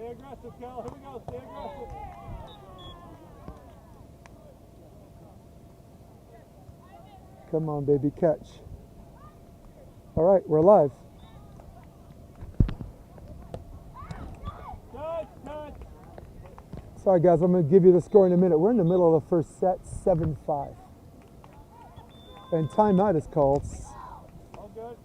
Stay aggressive, Cal. Here we go. Stay aggressive. Come on, baby, catch. All right, we're live. Sorry, guys, I'm going to give you the score in a minute. We're in the middle of the first set, 7-5. And timeout is called. All good.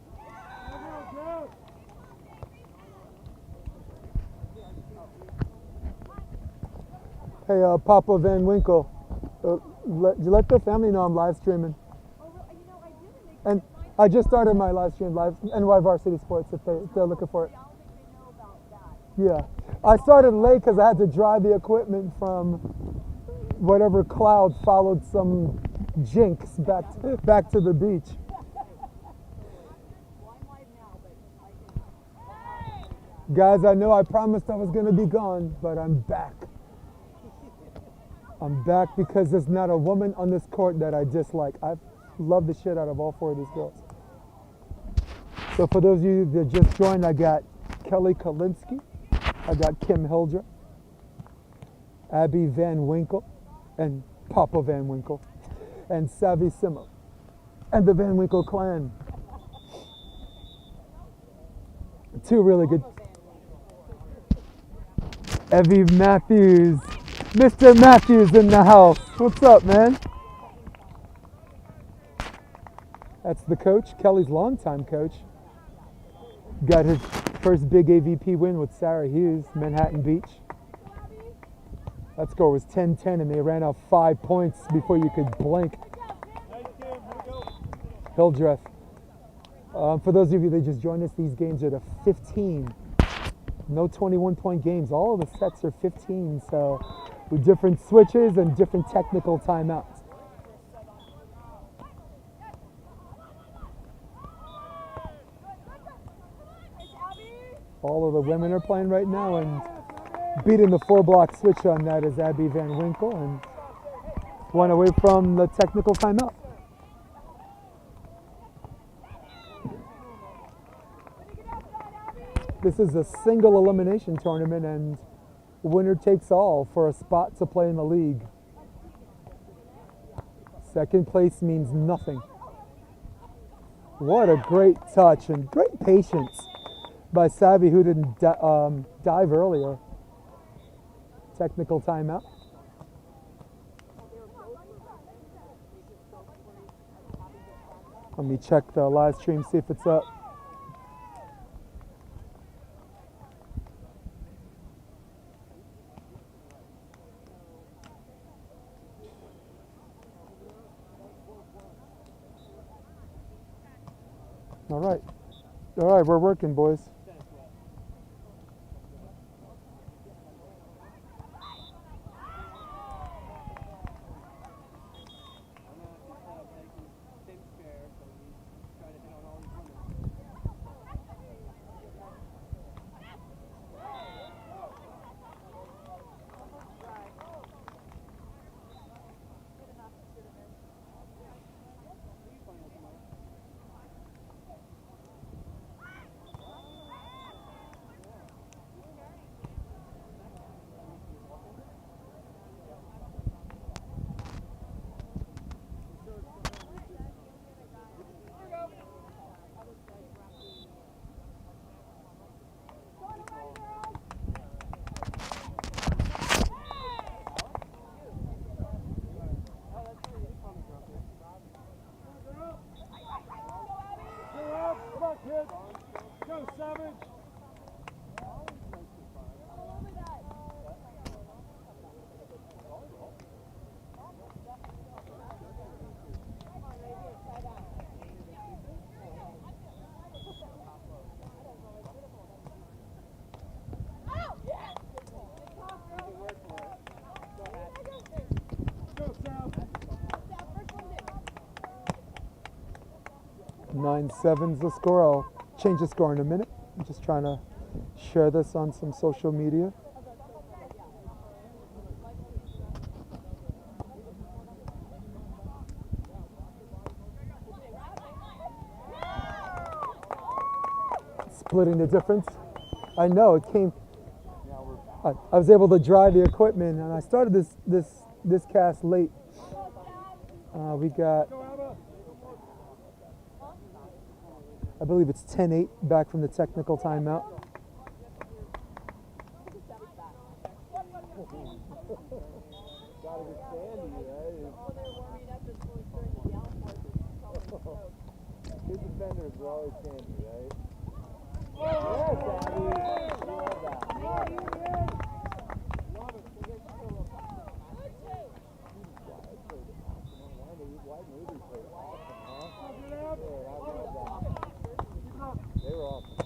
Hey, Papa Van Winkle, let the family know I'm live streaming. And I just started my live stream, NY Varsity Sports, if they're looking for it. Yeah. I started late because I had to drive the equipment from whatever cloud followed some jinx back to the beach. Guys, I know I promised I was going to be gone, but I'm back. I'm back because there's not a woman on this court that I dislike. I love the shit out of all four of these girls. So for those of you that just joined, I got Kelly Kolinske, I got Kim Hildreth, Abby Van Winkle, and Papa Van Winkle, and Simo, and the Van Winkle clan. Two really good. Evie Matthews, Mr. Matthews in the house. What's up, man? That's the coach, Kelly's longtime coach. Got his first big AVP win with Sarah Hughes, Manhattan Beach. That score was 10-10 and they ran out 5 points before you could blink. Hildreth. For those of you that just joined us, these games are the 15. No 21-point games. All of the sets are 15, so with different switches and different technical timeouts. All of the women are playing right now, and beating the 4-block switch on that is Abby Van Winkle, and one away from the technical timeout. This is a single elimination tournament, and winner takes all for a spot to play in the league. Second place means nothing. What a great touch and great patience by Savvy, who didn't dive earlier. Technical timeout. Let me check the live stream, see if it's up. All right, we're working, boys. Go, Savage! Nine 7's the score. I'll change the score in a minute. I'm just trying to share this on some social media. Splitting the difference. I know it came. I was able to drive the equipment, and I started this cast late. We got, I believe it's 10-8 back from the technical timeout. Gotta get sandy, right? His defenders are always sandy, right? Yes, Abby! Love that. Why neighbors play awesome, huh? Yeah, I love that. They were awesome.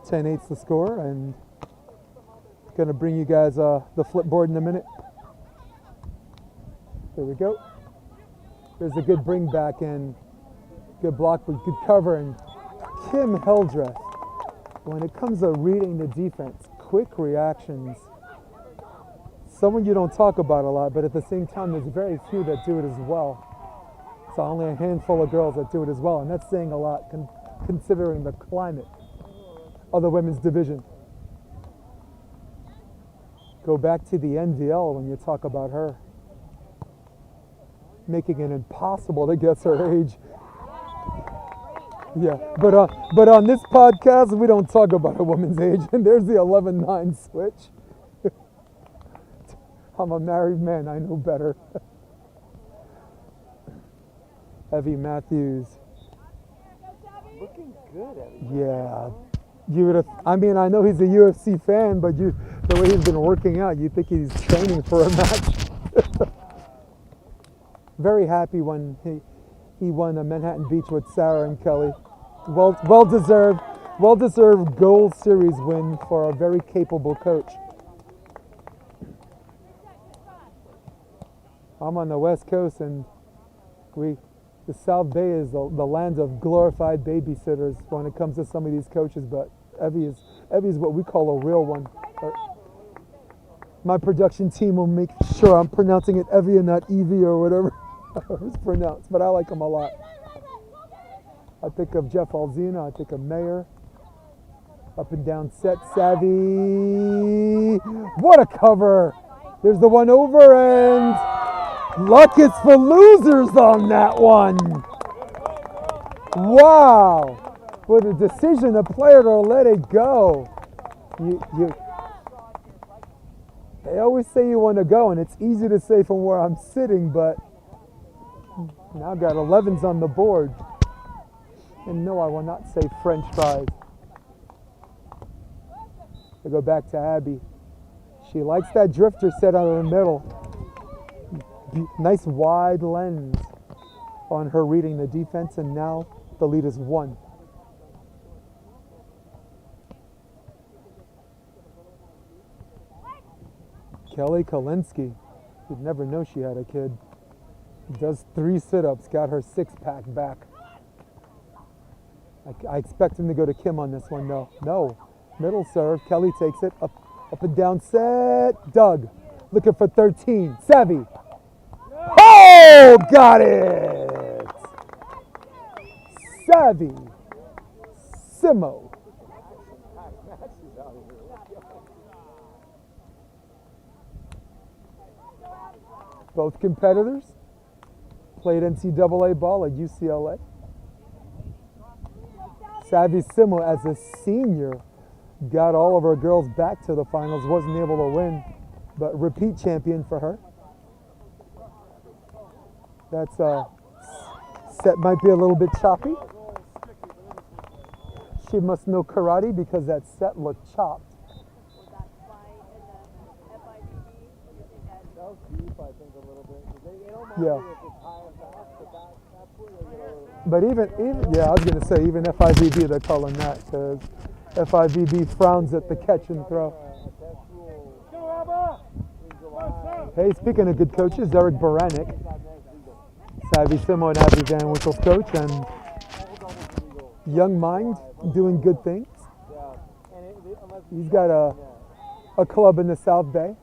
10-8's the score, and gonna bring you guys the flipboard in a minute. There we go. There's a good bring back and good block with good cover, and Kim Hildreth. When it comes to reading the defense, quick reactions, someone you don't talk about a lot, but at the same time, there's very few that do it as well. It's only a handful of girls that do it as well, and that's saying a lot considering the climate of the women's division. Go back to the NDL when you talk about her, making it impossible to guess her age. Yeah, but on this podcast, we don't talk about a woman's age, and there's the 11-9 switch. I'm a married man, I know better. Evie Matthews. Looking good, Abby. Yeah. You would have, I mean, I know he's a UFC fan, but the way he's been working out, you think he's training for a match. Very happy when he won a Manhattan Beach with Sarah and Kelly. Well deserved Gold Series win for a very capable coach. I'm on the West Coast, and the South Bay is the land of glorified babysitters when it comes to some of these coaches, but Evie is what we call a real one. My production team will make sure I'm pronouncing it Evie and not Evie or whatever it's pronounced, but I like them a lot. I think of Jeff Alzina, I think of Mayer. Up and down set, Savvy. What a cover! There's the one over, and luck is for losers on that one. Wow! With a decision, a player to let it go. They always say you want to go, and it's easy to say from where I'm sitting, but now I've got 11s on the board. And no, I will not say French fries. I go back to Abby. She likes that drifter set out of the middle. Nice wide lens on her reading the defense, and now the lead is 1. Kelly Kolinske. You'd never know she had a kid. Does 3 sit-ups, got her 6-pack back. I expect him to go to Kim on this one, though. No. Middle serve. Kelly takes it. Up and down set. Doug. Looking for 13. Savvy. Oh! Got it! Savvy. Simo. Both competitors played NCAA ball at UCLA. Savvy Simo, as a senior, got all of her girls back to the finals, wasn't able to win, but repeat champion for her. That's set might be a little bit choppy. She must know karate because that set looked chopped. Yeah. But even yeah, I was gonna say even FIVB they're calling that because FIVB frowns at the catch and throw. Hey, speaking of good coaches, Eric Baranek, Savvy Simo and Abby Van Winkle's coach, and young mind doing good things. He's got a club in the South Bay,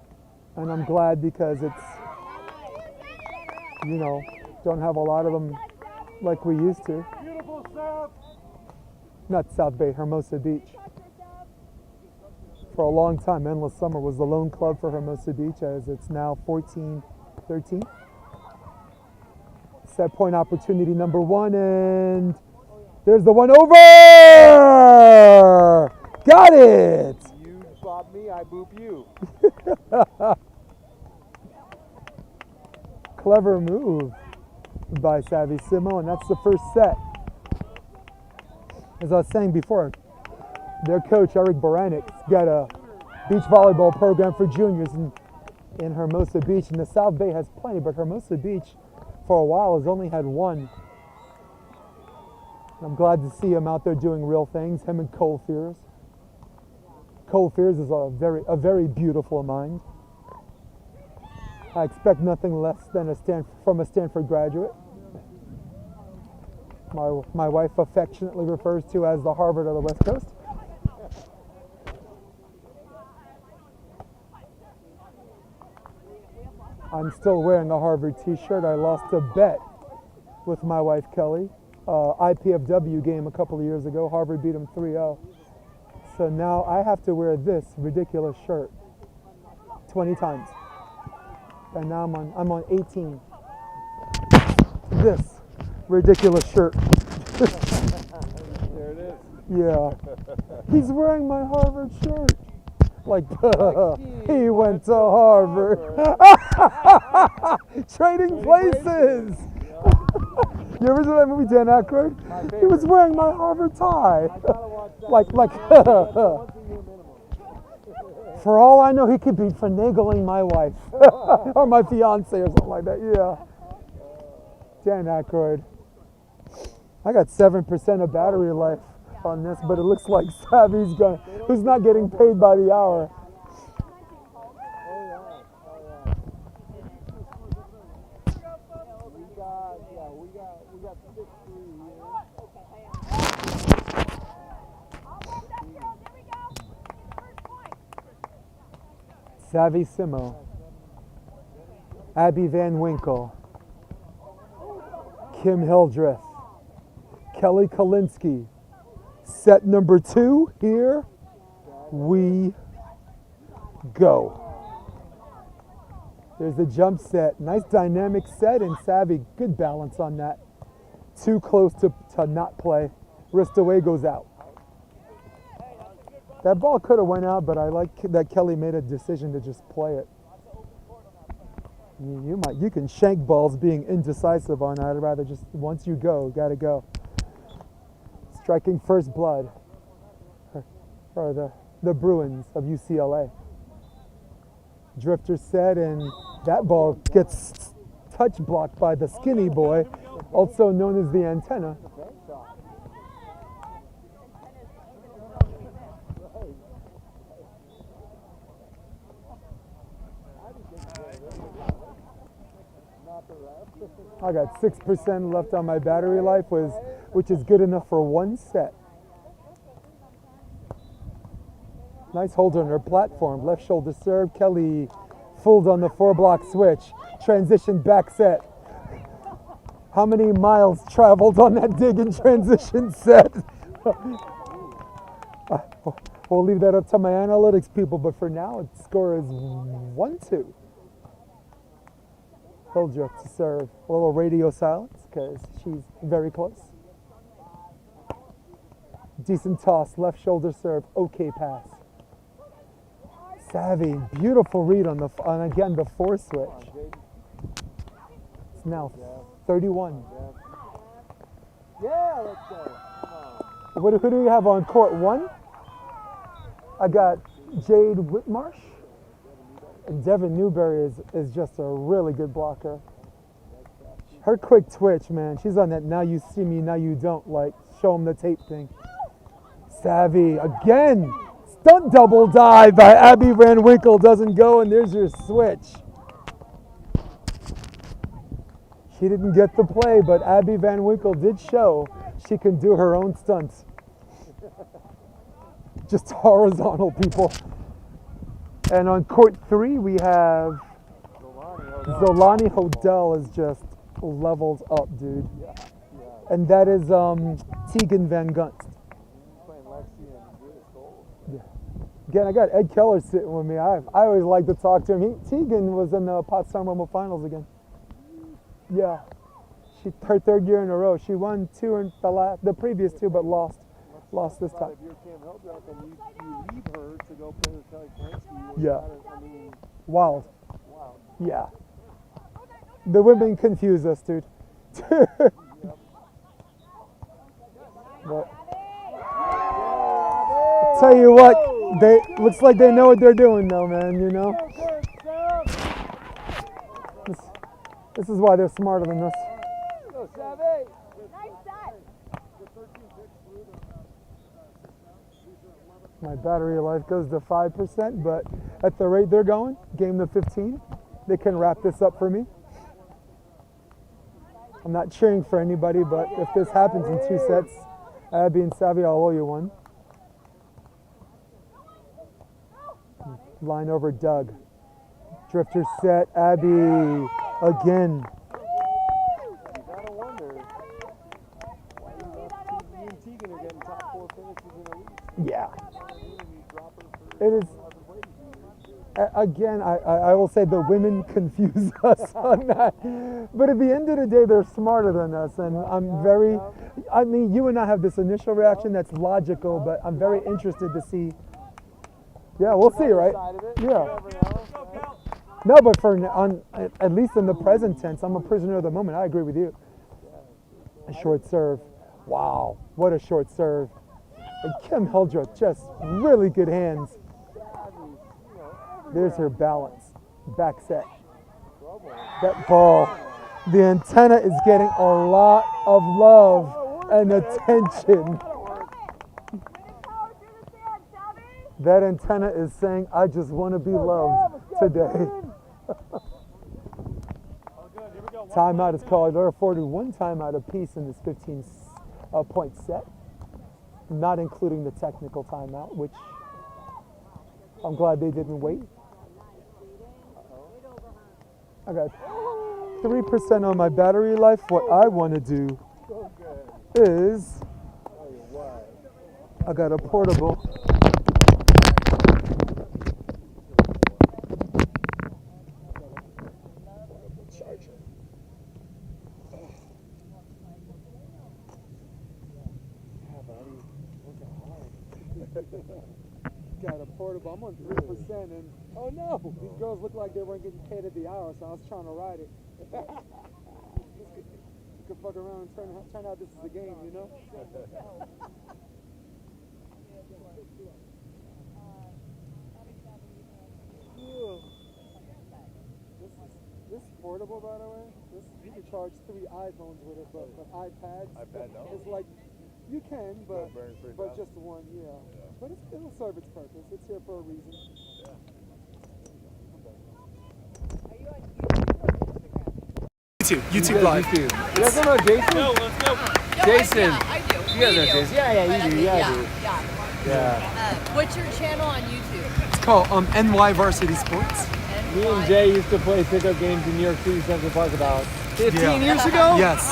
and I'm glad because it's, you know, don't have a lot of them like we used to. Careful, South. Not South Bay, Hermosa Beach. For a long time, Endless Summer was the lone club for Hermosa Beach, as it's now 14-13. Set point opportunity number one, and there's the one over! Got it! You bop me, I boop you. Clever move by Savvy Simo, and that's the first set. As I was saying before, their coach, Eric Baranik's got a beach volleyball program for juniors in Hermosa Beach, and the South Bay has plenty, but Hermosa Beach, for a while, has only had one. And I'm glad to see him out there doing real things, him and Cole Fears. Cole Fears is a very beautiful mind. I expect nothing less than from a Stanford graduate. My wife affectionately refers to as the Harvard of the West Coast. I'm still wearing a Harvard t-shirt. I lost a bet with my wife Kelly. IPFW game a couple of years ago. Harvard beat them 3-0. So now I have to wear this ridiculous shirt 20 times. And now I'm on 18. This ridiculous shirt. There it is. Yeah. He's wearing my Harvard shirt. Like, he went to Harvard. Trading places. You ever see that movie, Dan Aykroyd? He was wearing my Harvard tie. like, for all I know, he could be finagling my wife or my fiance or something like that. Yeah. Dan Aykroyd. I got 7% of battery life on this, but it looks like Savvy's going, who's not getting paid by the hour. We got 6-3 here. Savvy Simo, Abby Van Winkle, Kim Hildreth, Kelly Kolinske. Set number 2, here we go. There's the jump set. Nice dynamic set, and Savvy, good balance on that. Too close to not play. Wrist away goes out. That ball could have went out, but I like that Kelly made a decision to just play it. You can shank balls being indecisive on that. I'd rather just, once you go, gotta go. Striking first blood for the Bruins of UCLA. Drifter set, and that ball gets touch blocked by the skinny boy, also known as the antenna. I got 6% left on my battery life, which is good enough for one set. Nice hold on her platform. Left shoulder serve. Kelly fooled on the 4-block switch. Transition back set. How many miles traveled on that dig and transition set? We'll leave that up to my analytics people, but for now, the score is 1-2. Hildreth to serve. A little radio silence because she's very close. Decent toss, left shoulder serve, okay pass. Savvy, beautiful read on again the 4 switch. It's now 31. Yeah, let's go. Who do we have on court 1? I got Jade Whitmarsh. And Devin Newberry is just a really good blocker. Her quick twitch, man. She's on that now you see me, now you don't, like show them the tape thing. Savvy, again. Stunt double dive by Abby Van Winkle doesn't go, and there's your switch. She didn't get the play, but Abby Van Winkle did show she can do her own stunts. Just horizontal, people. And on court 3, we have Zolani Hodel is just leveled up, dude. And that is Tegan Van Gunst. Playing Lexi and Julius Gold. Yeah. Again, I got Ed Keller sitting with me. I always like to talk to him. Tegan was in the Potsdam Rumble Finals again. Yeah. Her third year in a row. She won two in the previous two, but lost this time. If you're Cam Hildreth and you leave her to go play with Kelly Kolinske, Yeah. I mean, Wild. wow. Yeah. The women confuse us, dude. But tell you what, they looks like they know what they're doing though, man, you know? This is why they're smarter than us. Go, Savvy. My battery life goes to 5%, but at the rate they're going, game to 15, they can wrap this up for me. I'm not cheering for anybody, but if this happens in 2 sets, Abby and Savvy, I'll owe you one. Line over Doug. Drifter set, Abby again. You gotta wonder why you and Tegan are getting top 4 finishes in a week. Yeah. You drop her for It is. Again, I will say the women confuse us on that. But at the end of the day, they're smarter than us. And I'm very, I mean, you and I have this initial reaction that's logical, but I'm very interested to see. Yeah, we'll see, right? Yeah. No, but at least in the present tense, I'm a prisoner of the moment. I agree with you. A short serve. Wow, what a short serve. And Kim Hildreth, just really good hands. There's her balance. Back set. That ball. The antenna is getting a lot of love and attention. That antenna is saying, I just want to be loved today. Timeout is called. They're afforded one timeout apiece in this 15-point set, not including the technical timeout, which I'm glad they didn't wait. I got 3% on my battery life. What I want to do is, I got a portable. Got a portable. I'm on 3%, and oh no, these girls look like they weren't getting paid at the hour, so I was trying to ride it. You could fuck around and turn out this is a game, you know? This is portable, by the way. You can charge 3 iPhones with it, but iPads. It's like. You can, but just one, yeah. But it'll serve its purpose. It's here for a reason. Yeah. Are you on YouTube Live. You guys know Jason? No, let's go. Jason. Yeah, I do. You guys know Jason? Yeah, you do. Yeah. What's your channel on YouTube? It's called NY Varsity Sports. Me and Jay used to play pickup games in New York City Central Park about 15 years ago? Yes.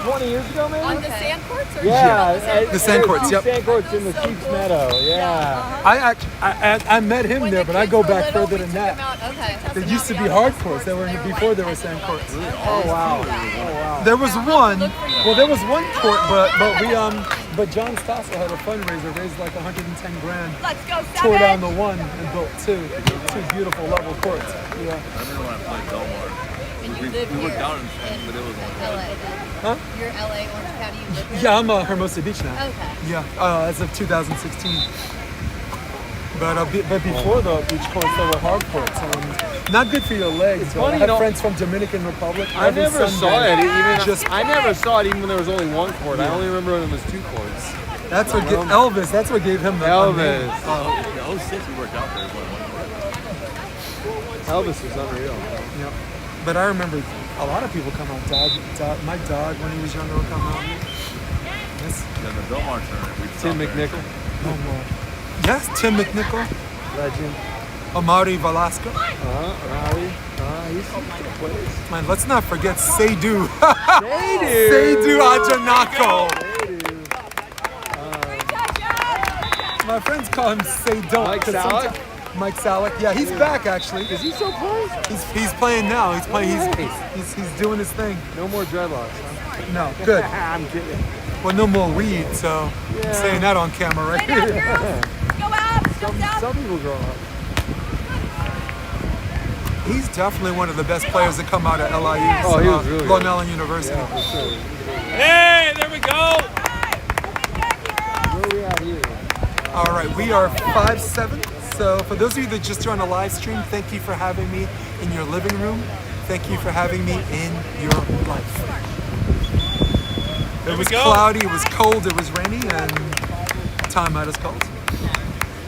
15, 20 years ago, maybe? On the sand courts? Or Yeah, the sand courts, yep. Sand courts in the So Sheep's cool. Meadow, yeah. I met him there, but I go back further than that. Okay. There used to be hard courts. They were before there were sand courts. Oh, wow. There was one. Well, there was one court, but John Stossel had a fundraiser, raised like 110 grand. Let's go, Tore down Savage! the one and built two beautiful level courts. Yeah. I remember when I played Belmar. And you live We here looked down in but it was LA. Huh? You're LA, Orange County, you live here? Yeah, I'm Hermosa Beach now. Okay. Yeah, as of 2016. But before the beach courts, there were hard courts. Not good for your legs. But funny, I had you know, friends from Dominican Republic. I every never Sunday. saw it. I never play. saw it even when there was only one court. I only remember when there was 2 courts. That's what Elvis. That's what gave him the Elvis. name. In 06 we worked out there. Elvis was unreal. Yep. But I remember a lot of people come out. My dog, when he was younger, would come out. Yes. Then the Belmar tournament. Tim McNichol. No more. Yes, Tim McNichol. Legend. Amari Velasco. Rally. He's Man, let's not forget Seydou. Seydou Ajanako. My friends call him Seydou. Mike Salek? Mike Salek. Yeah, he's back actually. Is he still playing? He's playing now. He's playing. He's doing his thing. No more dreadlocks. No, good. I'm kidding. Well, no more weed. So I'm saying that on camera right here. Go out. Some people grow up. He's definitely one of the best players that come out of LIU. Oh, he was really Long good. Island University. Yeah, for sure. Hey, there we go. Where are we at here? All right, we are 5-7. So for those of you that just joined the live stream, thank you for having me in your living room. Thank you for having me in your life. It was cloudy, it was cold, it was rainy, and timeout is called.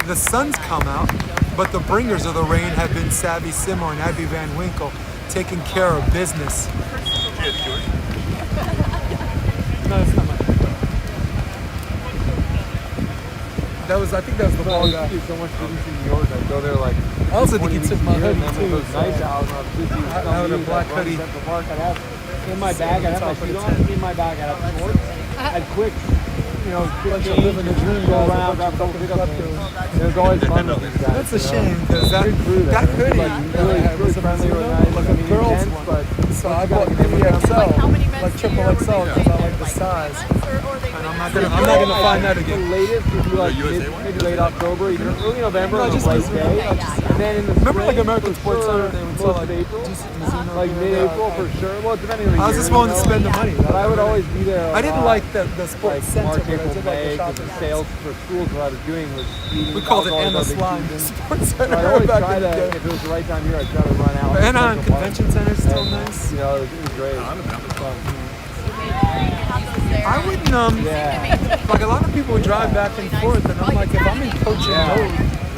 The sun's come out, but the bringers of the rain have been Savvy Simo and Abby Van Winkle taking care of business. No, it's not mine. I think that was the ball guy. Thank you so much for this in New York. I go there like. I also think he took my hoodie and then too. it was nice out. I had a black hoodie. Central Park. I'd have in my bag. I'd have my shoes on. In my bag, I'd have shorts. I'd quick, quick change, living the dream, go guys. around, grab a couple pickups. It was always fun with these guys. That's a shame because that Crew that there. hoodie Really friendly, really nice. like I a mean, girl's intense, one. but So I bought Like how XL, many men like a triple year were XL they because I doing like the there? size. Or they And I'm went not gonna find that The again. latest would be like USA one? maybe late October, even early November, No, on just a bright Mizuno. day. And then in the Remember spring, like American for Sports sure, Center, they would sell most like of April, decent Mizuno like gear. mid-April for sure. Well, depending on the I was year, just willing to you know. spend the money. But I would always be there. I didn't like the sports center, March, but I April, did like the May, shopping. because the sales for schools, what I was doing was eating. We called it alcohol Anna was a big Slime season. Sports So I'd Center always back try in the to, day. if it was the right time of year, I'd try to run out. And Central Park. Convention Center is still And, nice. You know, it was great. It was fun. I wouldn't Yeah. like a lot of people drive back and forth, and I'm like, if I'm in coaching Yeah. mode,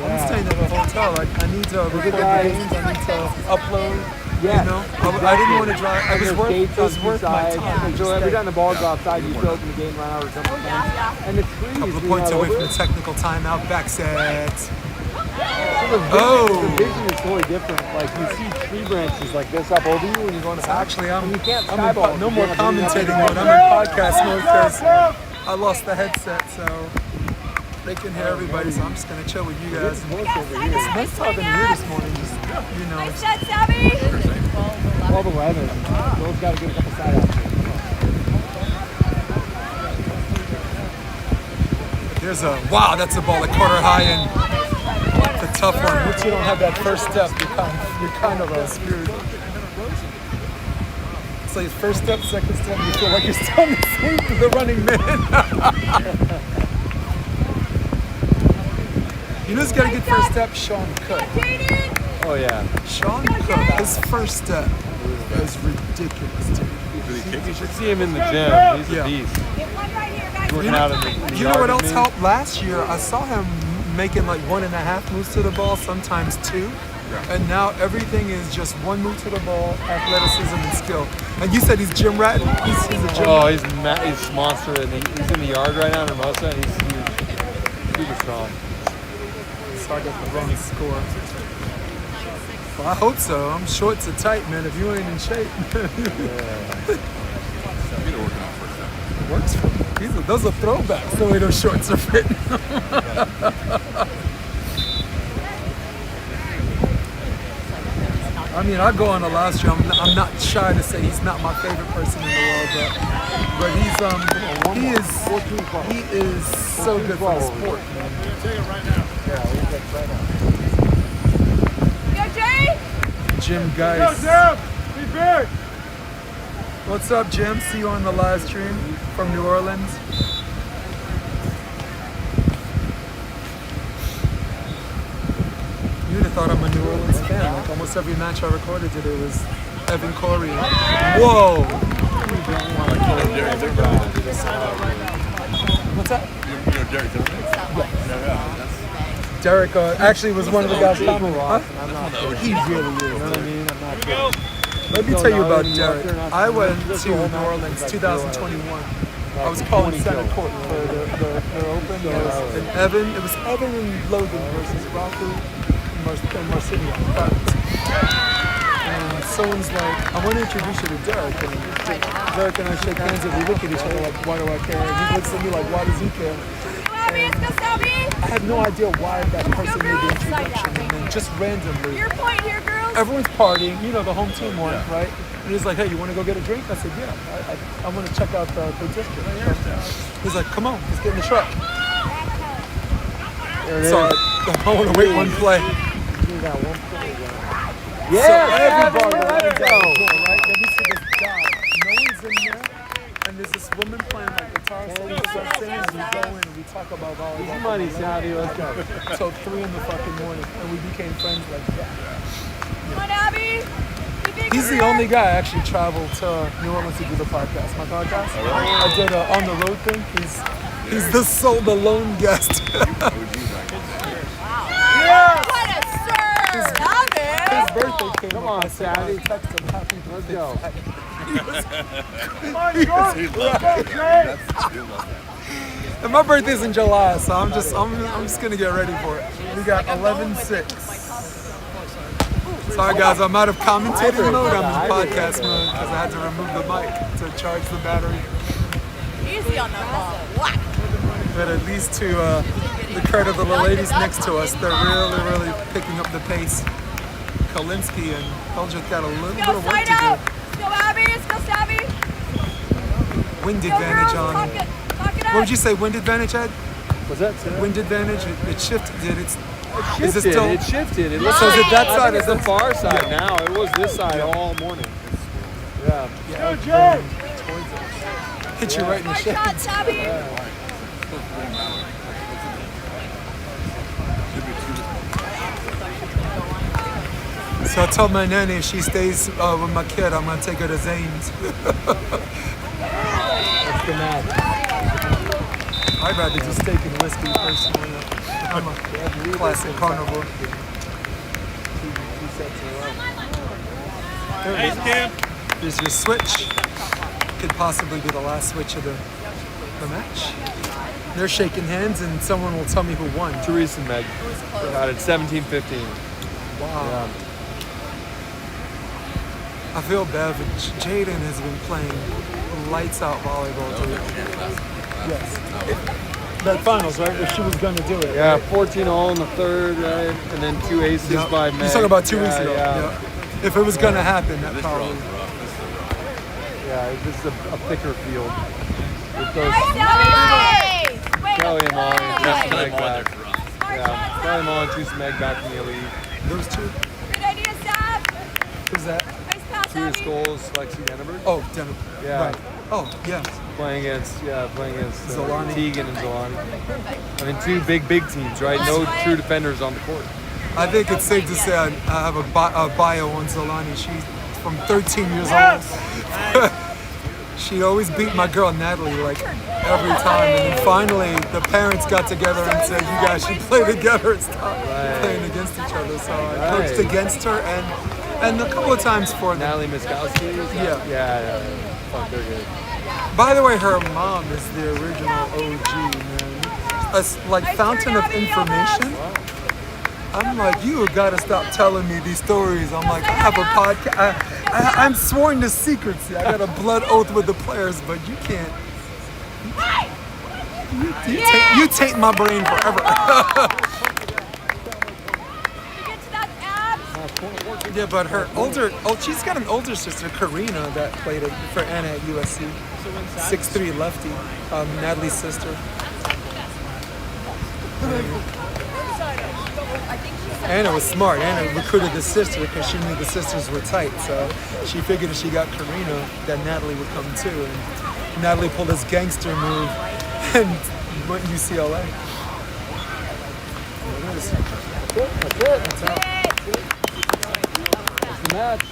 I'm staying at a hotel. Like I need to record the guys. games, I need to upload. Yeah. You know, I didn't want to drive. And It there's was gates worth on two my sides. time. So every time the ball goes outside, you still open the gate and run out or something. And it's free. A couple of so points you're away not from over the technical timeout. Back set. The Oh. vision is totally different. Like you see tree branches like this up over you when you go in the back. Actually, And you can't I'm skyball. in, no You more can't do nothing. commentating mode. I'm in podcast mode because I lost the headset, so they can hear everybody. So I'm just gonna chill with you guys. It's nice talking to you this morning. Just Nice shot, Savvy. 12-11. Those got to get a couple side outs. There's a wow. That's a ball at quarter high and the tough one. Once you don't have that first step, you're kind of screwed. It's like first step, second step. You feel like you're still in the same the running man. You know who's got a good first step? Sean Cook. Oh yeah. Sean Cook, his first step is ridiculous, dude. You should see him in the gym. He's Yeah. a beast. He's You working know, out in the you know yard what with else me. helped last year? I saw him making like 1.5 moves to the ball, sometimes 2. And now everything is just 1 move to the ball, athleticism and skill. And you said he's gym rat. He's a gym Oh, rat. he's a monster. And he's in the yard right now in Hermosa, and he's super strong. So I got the wrong score. Well, I hope so. I'm shorts are tight, man. If you ain't in shape, it works for me. Those are throwbacks, the way those shorts are fitting. I mean, I go on the live stream. I'm not shy to say he's not my favorite person in the world, but he is so good for the sport, man. Go, Jay. Jim Geis. What's up, Jim? See you on the live stream from New Orleans. You'd have thought I'm a New Orleans fan. Like almost every match I recorded today was Evan Corey. Whoa! What's that? Derek actually was one of the guys commenting. Huh? He really is. You know what I mean? I'm not sure. Let me tell you about Derek. I went to New Orleans 2021. I was calling center court for the Open. And Evan, it was Evan and Logan versus Raku Marsilia. And someone's like, I want to introduce you to Derek. And Derek and I shake hands and we look at each other like, why do I care? And he looks at me like, why does he care? I had no idea why that person made the introduction. And then just randomly, Your point here, girls. everyone's partying, you know, the home team won, right? And he's like, hey, you want to go get a drink? I said, yeah, I want to check out the district. He's like, come on, let's get in the truck. So I want to wait one play. Yeah, So everybody let it go. Right? Then we see this guy. No one's in there. And there's this woman playing like guitar. So we start singing and we go in and we talk about volleyball. Easy money, Savvy. Let's go. Till 3 in the fucking morning. And we became friends like that. Come on, Abby. He's the only guy I actually traveled to New Orleans to do the podcast. My podcast. I did an on the road thing. He's the lone guest. Yes! What a serve! Love it! His birthday came Come up. on, I said, Savvy. I texted him happy birthday. Let's go. And my birthday's in July, so I'm just gonna get ready for it. We got 11-6. Sorry guys, I'm out of commentating mode. I'm in podcast mode because I had to remove the mic to charge the battery. Easy on that ball. Whack! But at least to the credit of the ladies next to us, they're really picking up the pace. Kolinske and Hildreth got a little bit Go of work side to out! Let's go, Abby! Let's go, Savvy! do. Wind Go, advantage girls! on. Talk it up! What would you say? Wind advantage, Ed? Was that Sam? Wind advantage. It shifted. Is it Shifted. still? It shifted. It So is it that I side? think Is it's the it far side now. It was this side all morning. Yeah. Hit you right in the Hard shade. shot, Savvy! So I told my nanny if she stays with my kid, I'm gonna take her to Zane's. That's the match. I'd rather do steak and whiskey personally. I'm a classic carnivore. Hey, Cam. There's your switch. Could possibly be the last switch of the match. They're shaking hands and someone will tell me who won. Teresa and Meg got it 17-15. Wow. Yeah. I feel bad, but Jaden has been playing lights out volleyball too. Yes. That finals, right? If she was gonna do it. Yeah, right? 14 all in the third, right? And then 2 aces Yep. by Meg. You're talking about 2 weeks Yeah, ago. Yeah. Yep. If it was gonna happen, that probably. Yeah, this is a thicker field. With those Savvy! Wait, Kelly and Molly. Kelly. Just Kelly like Molly that. there for us. Hard Yeah, shot, Kelly Savvy! Molly, choose Meg back in the elite. Those two. Good idea, Sav! Who's that? Nice pass, Two Savvy! Skulls, Lexi Denneberg. Oh, Denver. Yeah. Right. Oh, yes. Playing against Zolani. Teagan and Zolani. I mean, two big teams, right? No true defenders on the court. I think it's safe to say I have a bio on Zolani. She's from 13 years old. She always beat my girl Natalie like every time, and then finally the parents got together and said, "You guys should play together and stop playing against each other." So I coached against her and a couple of times for them. Natalie Miskowski. Yeah. Fuck, they're good. By the way, her mom is the original OG, man. A like fountain of information. I'm like, you gotta stop telling me these stories. I'm like, I have a podcast. I'm sworn to secrecy. I got a blood oath with the players, but you can't. You taint my brain forever. Get to that abs! Yeah, but she's got an older sister, Karina, that played for Anna at USC. 6'3" lefty, Natalie's sister. Anna was smart. Anna recruited the sister because she knew the sisters were tight. So she figured if she got Karina, that Natalie would come too. And Natalie pulled this gangster move and went to UCLA. That's out. That's the match.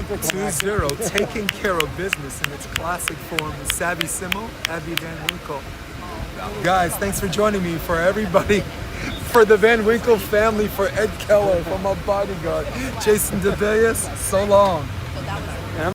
2-0, taking care of business in its classic form. Savvy Simo, Abby Van Winkle. Guys, thanks for joining me. For everybody, for the Van Winkle family, for Ed Keller, for my bodyguard, Jason DeVilliers, so long.